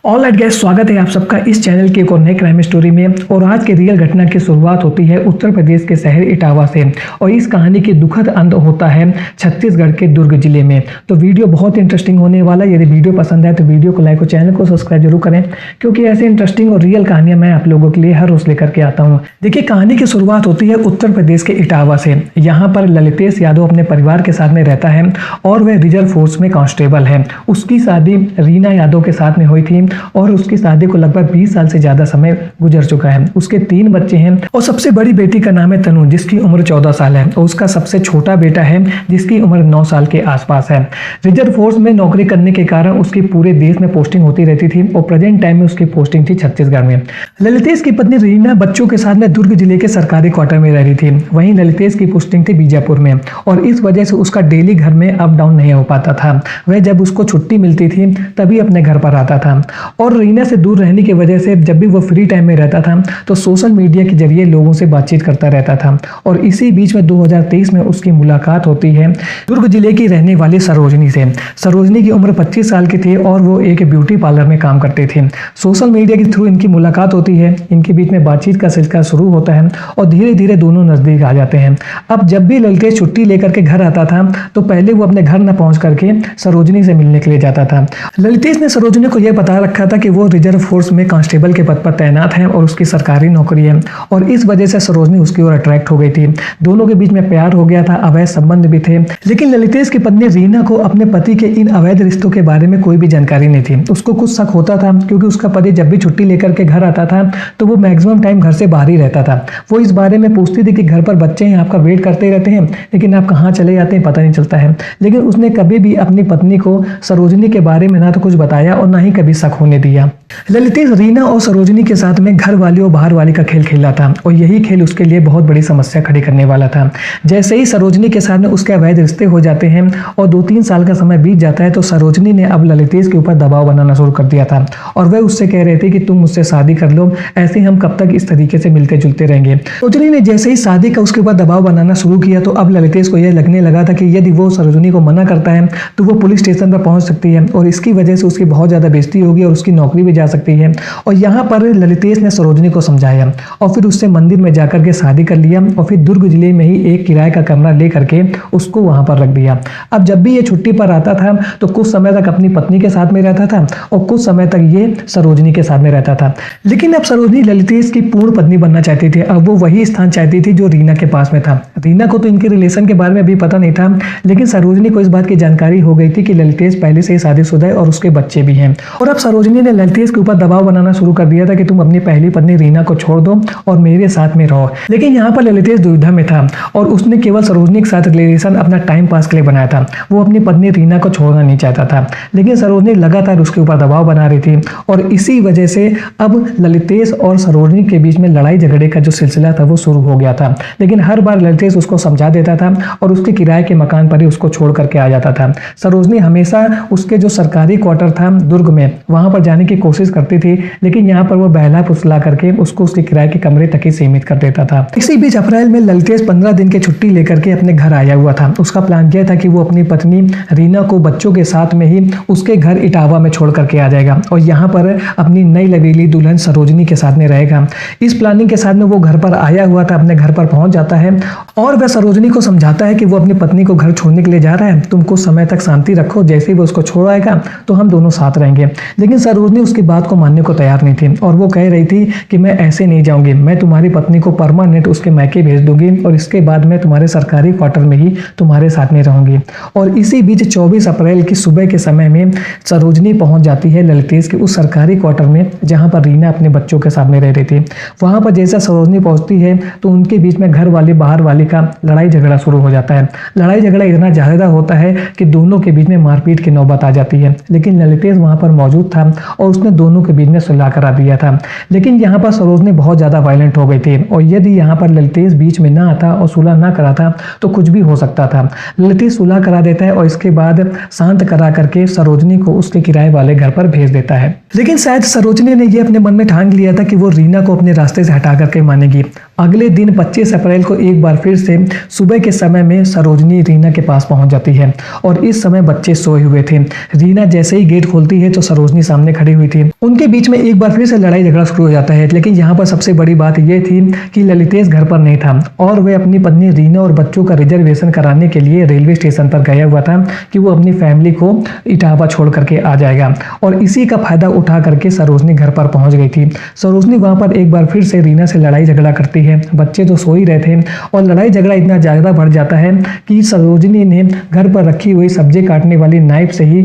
Alright guys, स्वागत है आप सबका इस चैनल की एक और नए क्राइम स्टोरी में। और आज के रियल घटना की शुरुआत होती है उत्तर प्रदेश के शहर इटावा से और इस कहानी की दुखद अंत होता है छत्तीसगढ़ के दुर्ग जिले में। तो वीडियो बहुत इंटरेस्टिंग होने वाला है। यदि वीडियो पसंद आए तो वीडियो को लाइक और चैनल को सब्सक्राइब जरूर करें, क्योंकि ऐसे इंटरेस्टिंग और रियल कहानियां मैं आप लोगों के लिए हर रोज लेकर के आता हूँ। देखिए, कहानी की शुरुआत होती है उत्तर प्रदेश के इटावा से। यहाँ पर ललितेश यादव अपने परिवार के साथ में रहता है और वह रिजर्व फोर्स में कांस्टेबल है। उसकी शादी रीना यादव के साथ में हुई थी और उसकी शादी को लगभग 20 साल से ज्यादा समय गुजर चुका है। उसके 3 बच्चे हैं और सबसे बड़ी बेटी का नाम है तनु, जिसकी उम्र 14 साल है और उसका सबसे छोटा बेटा है जिसकी उम्र 9 साल के आसपास है। रिजर्व फोर्स में नौकरी करने के कारण उसकी पूरे देश में पोस्टिंग होती रहती थी और प्रेजेंट टाइम में उसकी पोस्टिंग थी छत्तीसगढ़ में। ललितेश की पत्नी रीना बच्चों के साथ में दुर्ग जिले के सरकारी क्वार्टर में रह रही थी। वहीं ललितेश की पोस्टिंग थी बीजापुर में और इस वजह से उसका डेली घर में अप डाउन नहीं हो पाता था। वह जब उसको छुट्टी मिलती थी तभी अपने घर पर आता था और रीना से दूर रहने की वजह से जब भी वो फ्री टाइम में रहता था तो सोशल मीडिया के जरिए लोगों से बातचीत करता रहता था। और इसी बीच में 2023 में उसकी मुलाकात होती है दुर्ग जिले की रहने वाली सरोजनी से। सरोजनी की उम्र 25 साल की थी और वो एक ब्यूटी पार्लर में काम करती थी। सोशल मीडिया के थ्रू इनकी मुलाकात होती है, इनके बीच में बातचीत का सिलसिला शुरू होता है और धीरे धीरे दोनों नजदीक आ जाते हैं। अब जब भी ललितेश छुट्टी लेकर के घर आता था तो पहले वो अपने घर न पहुंच करके सरोजनी से मिलने के लिए जाता था। ललितेश ने सरोजनी को यह बता रखा था कि वो रिजर्व फोर्स में कांस्टेबल के पद पर तैनात है और उसकी सरकारी नौकरी है और इस वजह से सरोजनी उसकी ओर अट्रैक्ट हो गई थी। दोनों के बीच में प्यार हो गया था, अवैध संबंध भी थे। लेकिन ललितेश की पत्नी रीना को अपने पति के इन अवैध रिश्तों के बारे में कोई भी जानकारी नहीं थी। उसको कुछ शक होता था क्योंकि उसका पति जब भी छुट्टी लेकर के घर आता था तो वो मैक्सिमम टाइम घर से बाहर ही रहता था। वो इस बारे में पूछती थी कि घर पर बच्चे हैं, आपका वेट करते रहते हैं, लेकिन आप कहाँ चले जाते हैं पता नहीं चलता है। लेकिन उसने कभी भी अपनी पत्नी को सरोजनी के बारे में ना तो कुछ बताया और ना ही कभी शक होने दिया। ललितेश रीना और सरोजनी के साथ में घर वाली और बाहर वाली का खेल खेला था और यही खेल उसके लिए बहुत बड़ी समस्या खड़ी करने वाला था। जैसे ही सरोजनी के साथ में उसके अवैध रिश्ते हो जाते हैं और 2-3 साल का समय बीत जाता है तो सरोजनी ने अब ललितेश के ऊपर दबाव बनाना शुरू कर दिया था और वह उससे कह रहे थे कि तुम मुझसे शादी कर लो, ऐसे हम कब तक इस तरीके से मिलते जुलते रहेंगे। सरोजनी ने जैसे ही शादी का उसके ऊपर दबाव बनाना शुरू किया तो अब ललितेश को यह लगने लगा था कि यदि वो सरोजनी को मना करता है तो वो पुलिस स्टेशन पर पहुंच सकती है और इसकी वजह से उसकी बहुत ज्यादा बेइज्जती होगी और उसकी नौकरी भी जा सकती है। और यहाँ पर ललितेश ने सरोजनी को समझाया और फिर उससे मंदिर में जाकर के शादी कर लिया और फिर दुर्ग जिले में ही एक किराए का कमरा ले करके उसको वहां पर रख दिया। अब जब भी ये छुट्टी पर आता था तो कुछ समय तक अपनी पत्नी के साथ में रहता था और कुछ समय तक ये सरोजनी के साथ में रहता था। लेकिन अब सरोजनी ललितेश की पूर्ण पत्नी बनना चाहती थी। अब वो वही स्थान चाहती थी जो रीना के पास में था। रीना को तो इनके रिलेशन के बारे में अभी पता नहीं था, लेकिन सरोजनी को इस बात की जानकारी हो गई थी कि ललितेश पहले से ही शादीशुदा है और उसके बच्चे भी हैं। और अब सरोजनी ने ललितेश के ऊपर दबाव बनाना शुरू कर दिया था कि तुम अपनी पहली पत्नी रीना को छोड़ दो और मेरे साथ में रहो। लेकिन यहाँ पर ललितेश दुविधा में था और उसने केवल सरोजनी के साथ रिलेशन अपना टाइम पास के लिए बनाया था। वो अपनी पत्नी रीना को छोड़ना नहीं चाहता था, लेकिन सरोजनी लगातार उसके ऊपर दबाव बना रही थी और इसी वजह से अब ललितेश और सरोजनी के बीच में लड़ाई झगड़े का जो सिलसिला था वो शुरू हो गया था। लेकिन हर बार ललितेश उसको समझा देता था और उसके किराए के मकान पर ही उसको छोड़ करके आ जाता था। सरोजनी हमेशा उसके जो सरकारी क्वार्टर था दुर्ग में वहां पर जाने की कोशिश करती थी, लेकिन यहाँ पर वो बहला फुसला करके उसको उसके किराए के कमरे तक ही सीमित कर देता था। इसी बीच अप्रैल में ललितेश 15 दिन की छुट्टी लेकर के अपने घर आया हुआ था। उसका प्लान यह था कि वो अपनी पत्नी रीना को बच्चों के साथ में ही उसके घर इटावा में छोड़ करके आ जाएगा और यहाँ पर अपनी नई लवेली दुल्हन सरोजनी के साथ में रहेगा। इस प्लानिंग के साथ में वो घर पर आया हुआ था, अपने घर पर पहुंच जाता है और वह सरोजनी को समझाता है कि वो अपनी पत्नी को घर छोड़ने के लिए जा रहा है, तुम कुछ समय तक शांति रखो, जैसे ही वो उसको छोड़ आएगा तो हम दोनों साथ रहेंगे। लेकिन सरोजनी उसकी बात को मानने को तैयार नहीं थी और वो कह रही थी कि मैं ऐसे नहीं जाऊंगी, मैं तुम्हारी पत्नी को परमानेंट उसके मैके भेज दूंगी और इसके बाद मैं तुम्हारे सरकारी क्वार्टर में ही तुम्हारे साथ में रहूंगी। और इसी बीच 24 अप्रैल की सुबह के समय में सरोजनी पहुंच जाती है ललितेश के उस सरकारी क्वार्टर में जहां पर रीना अपने बच्चों के साथ में रह रही थी। वहां पर जैसा सरोजनी पहुंचती है तो उनके बीच में घर वाले बाहर वाले का लड़ाई झगड़ा शुरू हो जाता है। लड़ाई झगड़ा इतना ज्यादा होता है कि दोनों के बीच में मारपीट की नौबत आ जाती है। लेकिन ललितेश वहां पर मौजूद था और उसने दोनों के बीच में सुलह करा दिया था। लेकिन यहाँ पर सरोजनी बहुत ज्यादा वायलेंट हो गई थी और यदि यहाँ पर ललितेश बीच में ना आता और सुलह ना कराता तो कुछ भी हो सकता था। ललितेश सुलह करा देता है और इसके बाद शांत करा करके सरोजनी को उसके किराए वाले घर पर भेज देता है। लेकिन शायद सरोजनी ने यह अपने मन में ठान लिया था कि वो रीना को अपने रास्ते से हटा करके मानेगी अगले दिन 25 अप्रैल को एक बार फिर से सुबह के समय में सरोजनी रीना के पास पहुंच जाती है और इस समय बच्चे सोए हुए थे। रीना जैसे ही गेट खोलती है तो सरोजनी सामने खड़ी हुई थी। उनके बीच में एक बार फिर से लड़ाई झगड़ा शुरू हो जाता है, लेकिन यहाँ पर सबसे बड़ी बात यह थी कि ललितेश घर पर नहीं था और वह अपनी पत्नी रीना और बच्चों का रिजर्वेशन कराने के लिए रेलवे स्टेशन पर गया हुआ था कि वो अपनी फैमिली को इटावा छोड़ करके आ जाएगा। और इसी का फायदा उठा करके सरोजनी घर पर पहुंच गई थी। सरोजनी वहां पर एक बार फिर से रीना से लड़ाई झगड़ा करती है। बच्चे तो सो ही रहे थे और लड़ाई झगड़ा इतना ज्यादा बढ़ जाता है कि सरोजनी ने घर पर रखी हुई सब्जी काटने वाली नाइफ से ही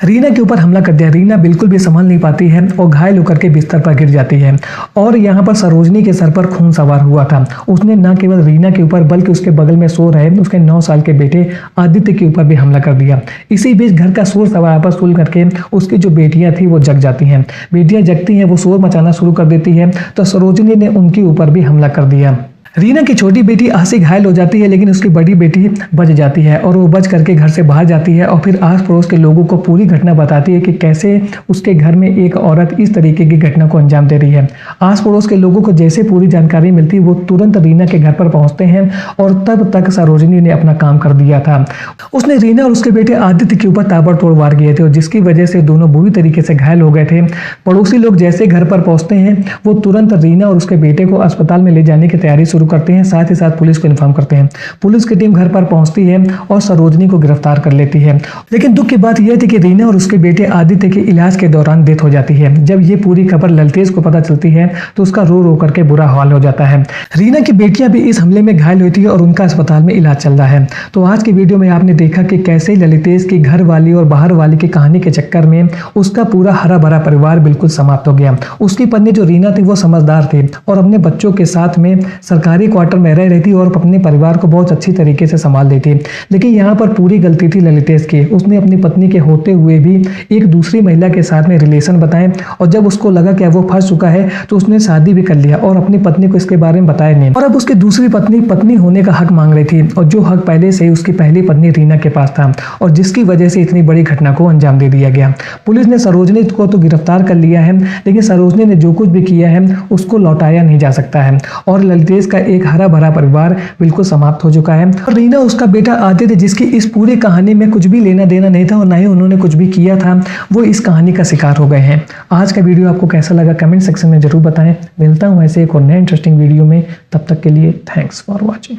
रीना के ऊपर हमला कर दिया। रीना बिल्कुल भी संभल नहीं पाती है और घायल होकर के बिस्तर पर गिर जाती है और यहाँ पर सरोजनी के सर पर खून सवार हुआ था। उसने न केवल रीना के ऊपर बल्कि उसके बगल में सो रहे उसके 9 साल के बेटे आदित्य के ऊपर भी हमला कर दिया। इसी बीच घर का शोर शराबा सुन करके उसकी जो बेटियां थी वो जग जाती हैं। बेटियां जगती हैं, वो शोर मचाना शुरू कर देती है तो सरोजनी ने उनके ऊपर भी हमला कर दिया। रीना की छोटी बेटी आशी घायल हो जाती है, लेकिन उसकी बड़ी बेटी बच जाती है और वो बच करके घर से बाहर जाती है और फिर आस पड़ोस के लोगों को पूरी घटना बताती है कि कैसे उसके घर में एक औरत इस तरीके की घटना को अंजाम दे रही है। आस पड़ोस के लोगों को जैसे पूरी जानकारी मिलती वो तुरंत रीना के घर पर पहुंचते हैं और तब तक सरोजनी ने अपना काम कर दिया था। उसने रीना और उसके बेटे आदित्य के ऊपर ताबड़तोड़ वार किए थे और जिसकी वजह से दोनों बुरी तरीके से घायल हो गए थे। पड़ोसी लोग जैसे घर पर पहुंचते हैं वो तुरंत रीना और उसके बेटे को अस्पताल में ले जाने की तैयारी शुरू करते हैं, साथ ही साथ पुलिस को इन्फॉर्म करते हैं। पुलिस की टीम घर पर पहुंचती है और सरोजनी को गिरफ्तार कर लेती है। लेकिन दुख की बात यह थी कि रीना और उसके बेटे आदित्य के इलाज के दौरान डेथ हो जाती है। जब ये पूरी खबर ललितेश को पता चलती है तो उसका रो रो करके बुरा हाल हो जाता है। रीना की बेटियां भी इस हमले में घायल होती है और उनका अस्पताल में इलाज चल रहा है। तो आज की वीडियो में आपने देखा कि कैसे ललितेश की घर वाली और बाहर वाली की कहानी के चक्कर में उसका पूरा हरा भरा परिवार बिल्कुल समाप्त हो गया। उसकी पत्नी जो रीना थी वो समझदार थी और अपने बच्चों के साथ में सरकारी क्वार्टर में रह रही थी और अपने परिवार को बहुत अच्छी तरीके से संभाल देती। लेकिन यहाँ पर पूरी गलती थी ललितेश की। उसने अपनी पत्नी के होते हुए भी एक दूसरी महिला के साथ में रिलेशन बताए और जब उसको लगा कि वो फंस चुका है तो उसने शादी भी कर लिया और अपनी पत्नी को इसके बारे में बताया नहीं। और अब उसकी दूसरी पत्नी होने का हक मांग रही थी और जो हक पहले से ही उसकी पहली पत्नी रीना के पास था और जिसकी वजह से इतनी बड़ी घटना को अंजाम दे दिया गया। पुलिस ने सरोजनी को तो गिरफ्तार कर लिया है, लेकिन सरोजनी ने जो कुछ भी किया है उसको लौटाया नहीं जा सकता है और ललितेश का एक हरा भरा परिवार बिल्कुल समाप्त हो चुका है। और रीना उसका बेटा आदित्य जिसकी इस पूरी कहानी में कुछ भी लेना देना नहीं था और ना ही उन्होंने कुछ भी किया था, वो इस कहानी का शिकार हो गए हैं। आज का वीडियो आपको कैसा लगा कमेंट सेक्शन में जरूर बताएं। मिलता हूं ऐसे एक और नए इंटरेस्टिंग वीडियो में, तब तक के लिए थैंक्स फॉर वॉचिंग।